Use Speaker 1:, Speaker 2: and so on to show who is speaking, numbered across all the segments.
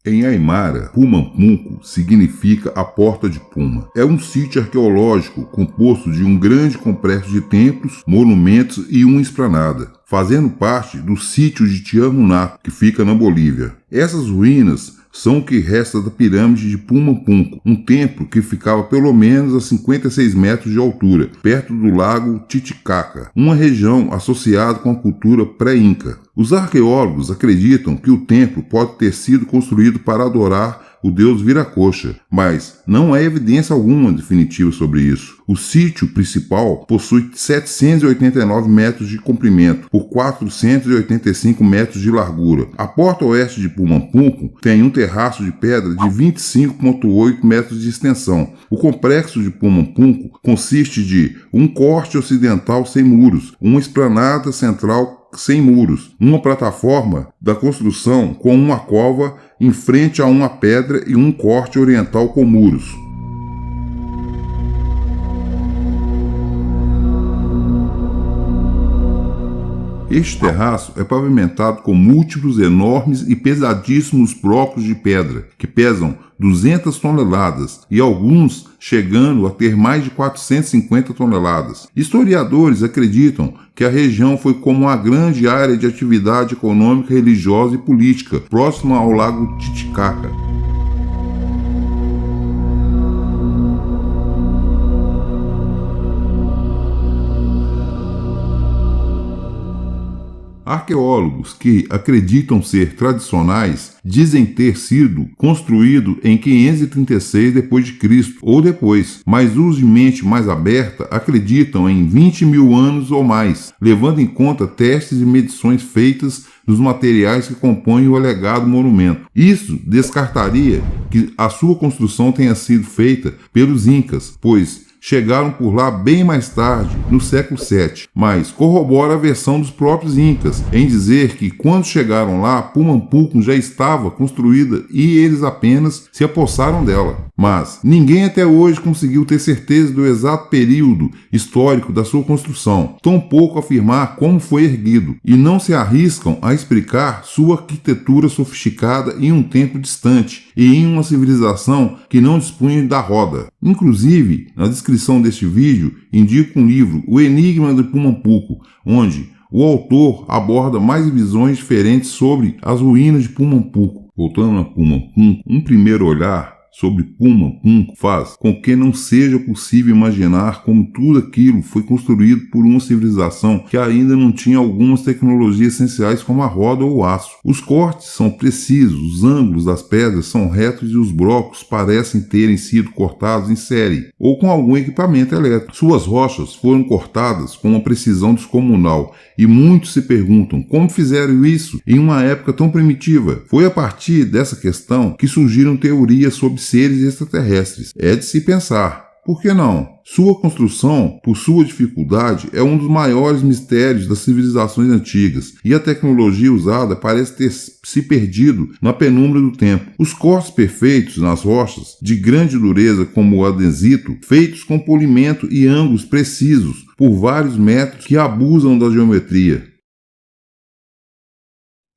Speaker 1: Em Aimara, Pumampunco significa a Porta de Puma. É um sítio arqueológico composto de um grande complexo de templos, monumentos e uma esplanada, fazendo parte do sítio de Tiahuanaco, que fica na Bolívia. Essas ruínas são o que resta da pirâmide de Pumampunco, um templo que ficava pelo menos a 56 metros de altura, perto do lago Titicaca, uma região associada com a cultura pré-inca. Os arqueólogos acreditam que o templo pode ter sido construído para adorar o deus Viracocha, mas não há evidência alguma definitiva sobre isso. O sítio principal possui 789 metros de comprimento por 485 metros de largura. A porta oeste de Pumampunco tem um terraço de pedra de 25,8 metros de extensão. O complexo de Pumampunco consiste de um corte ocidental sem muros, uma esplanada central sem muros, uma plataforma da construção com uma cova em frente a uma pedra e um corte oriental com muros. Este terraço é pavimentado com múltiplos enormes e pesadíssimos blocos de pedra, que pesam 200 toneladas e alguns chegando a ter mais de 450 toneladas. Historiadores acreditam que a região foi como uma grande área de atividade econômica, religiosa e política, próxima ao lago Titicaca. Arqueólogos que acreditam ser tradicionais dizem ter sido construído em 536 d.C. ou depois, mas os de mente mais aberta acreditam em 20 mil anos ou mais, levando em conta testes e medições feitas dos materiais que compõem o alegado monumento. Isso descartaria que a sua construção tenha sido feita pelos incas, pois chegaram por lá bem mais tarde, no século VII, mas corrobora a versão dos próprios incas, em dizer que quando chegaram lá, Pumampunco já estava construída e eles apenas se apossaram dela. Mas ninguém até hoje conseguiu ter certeza do exato período histórico da sua construção, tampouco afirmar como foi erguido, e não se arriscam a explicar sua arquitetura sofisticada em um tempo distante e em uma civilização que não dispunha da roda. Inclusive, na descrição deste vídeo, indico um livro, O Enigma de Pumampunco, onde o autor aborda mais visões diferentes sobre as ruínas de Pumampunco. Voltando a Pumampunco, um primeiro olhar sobre Pumampunco faz com que não seja possível imaginar como tudo aquilo foi construído por uma civilização que ainda não tinha algumas tecnologias essenciais como a roda ou o aço. Os cortes são precisos, os ângulos das pedras são retos e os blocos parecem terem sido cortados em série ou com algum equipamento elétrico. Suas rochas foram cortadas com uma precisão descomunal e muitos se perguntam como fizeram isso em uma época tão primitiva. Foi a partir dessa questão que surgiram teorias sobre seres extraterrestres. É de se pensar. Por que não? Sua construção, por sua dificuldade, é um dos maiores mistérios das civilizações antigas, e a tecnologia usada parece ter se perdido na penumbra do tempo. Os cortes perfeitos nas rochas, de grande dureza como o andesito, feitos com polimento e ângulos precisos por vários metros que abusam da geometria.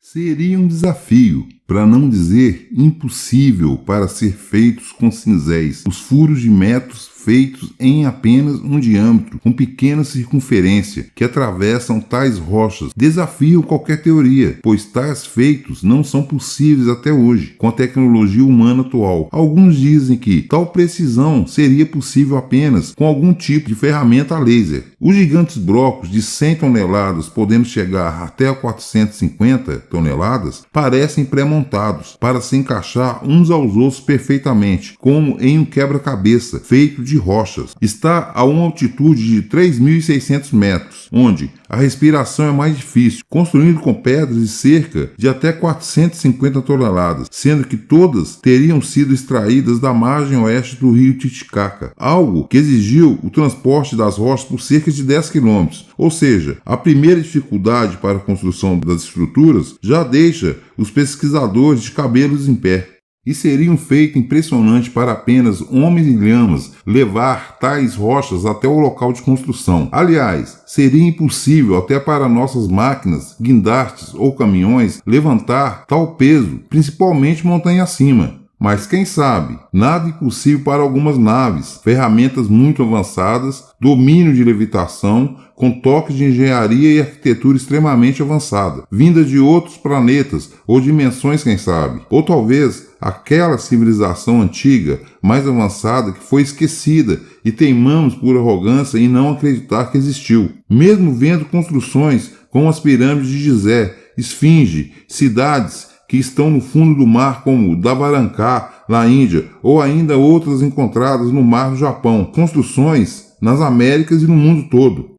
Speaker 1: Seria um desafio, para não dizer impossível, para ser feitos com cinzéis, os furos de metros feitos em apenas um diâmetro, com pequena circunferência, que atravessam tais rochas, desafiam qualquer teoria, pois tais feitos não são possíveis até hoje, com a tecnologia humana atual. Alguns dizem que tal precisão seria possível apenas com algum tipo de ferramenta a laser. Os gigantes blocos de 100 toneladas, podendo chegar até 450 toneladas, parecem pré-montados para se encaixar uns aos outros perfeitamente, como em um quebra-cabeça feito de rochas. Está a uma altitude de 3.600 metros, onde a respiração é mais difícil, construído com pedras de cerca de até 450 toneladas, sendo que todas teriam sido extraídas da margem oeste do rio Titicaca, algo que exigiu o transporte das rochas por cerca de 10 km. Ou seja, a primeira dificuldade para a construção das estruturas já deixa os pesquisadores de cabelos em pé. E seria um feito impressionante para apenas homens e lhamas levar tais rochas até o local de construção. Aliás, seria impossível até para nossas máquinas, guindastes ou caminhões levantar tal peso, principalmente montanha acima. Mas quem sabe, nada impossível para algumas naves, ferramentas muito avançadas, domínio de levitação, com toques de engenharia e arquitetura extremamente avançada, vindas de outros planetas ou dimensões, quem sabe. Ou talvez aquela civilização antiga, mais avançada, que foi esquecida e teimamos por arrogância em não acreditar que existiu. Mesmo vendo construções como as pirâmides de Gizé, Esfinge, cidades que estão no fundo do mar como Davarancar, na Índia, ou ainda outras encontradas no mar do Japão, construções nas Américas e no mundo todo.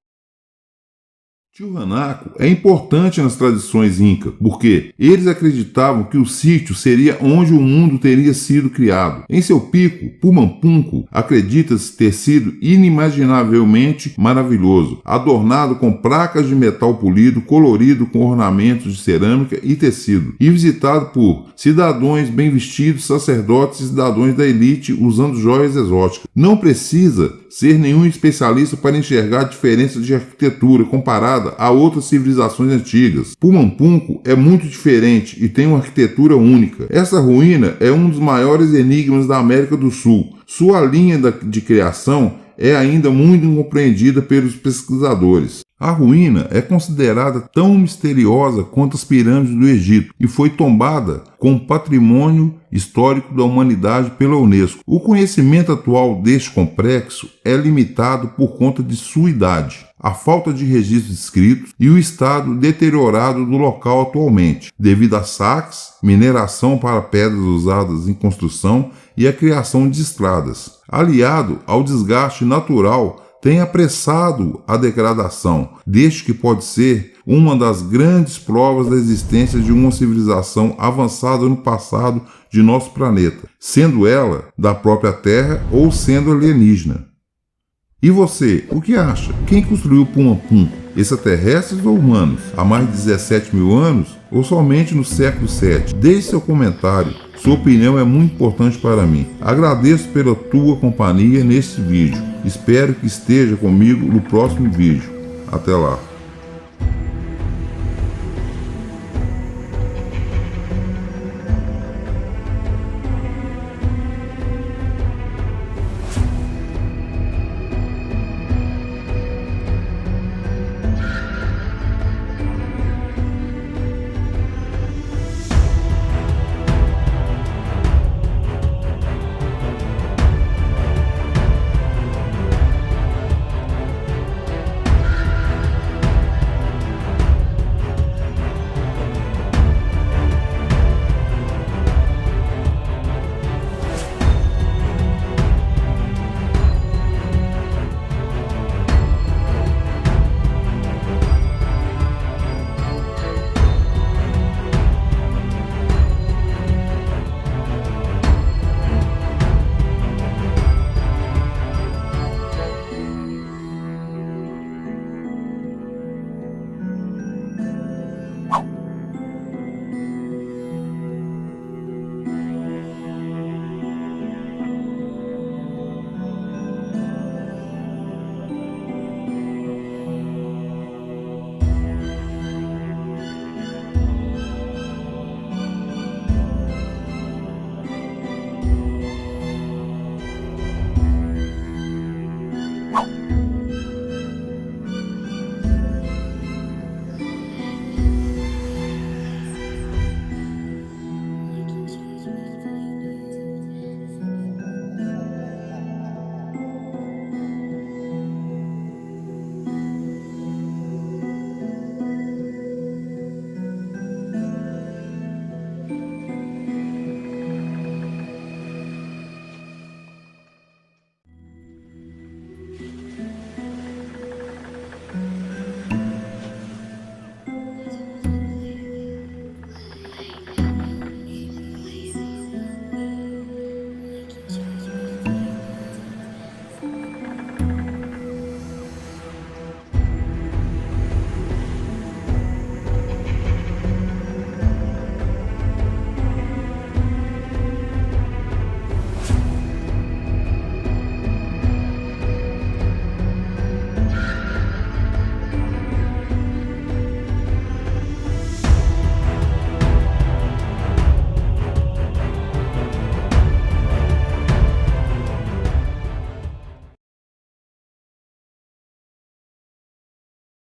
Speaker 1: Tiwanaku é importante nas tradições incas, porque eles acreditavam que o sítio seria onde o mundo teria sido criado. Em seu pico, Pumapunku acredita-se ter sido inimaginavelmente maravilhoso, adornado com placas de metal polido, colorido com ornamentos de cerâmica e tecido, e visitado por cidadãos bem vestidos, sacerdotes e cidadãos da elite usando joias exóticas. Não precisa ser nenhum especialista para enxergar a diferença de arquitetura comparada a outras civilizações antigas. Pumapunku é muito diferente e tem uma arquitetura única. Essa ruína é um dos maiores enigmas da América do Sul. Sua linha de criação é ainda muito incompreendida pelos pesquisadores. A ruína é considerada tão misteriosa quanto as pirâmides do Egito e foi tombada como patrimônio histórico da humanidade pela Unesco. O conhecimento atual deste complexo é limitado por conta de sua idade, a falta de registros escritos e o estado deteriorado do local atualmente, devido a saques, mineração para pedras usadas em construção e a criação de estradas, aliado ao desgaste natural, tem apressado a degradação, desde que pode ser uma das grandes provas da existência de uma civilização avançada no passado de nosso planeta, sendo ela da própria Terra ou sendo alienígena. E você, o que acha? Quem construiu Pumapunku? Extraterrestres ou humanos? Há mais de 17 mil anos? Ou somente no século VII? Deixe seu comentário. Sua opinião é muito importante para mim. Agradeço pela tua companhia neste vídeo. Espero que esteja comigo no próximo vídeo. Até lá.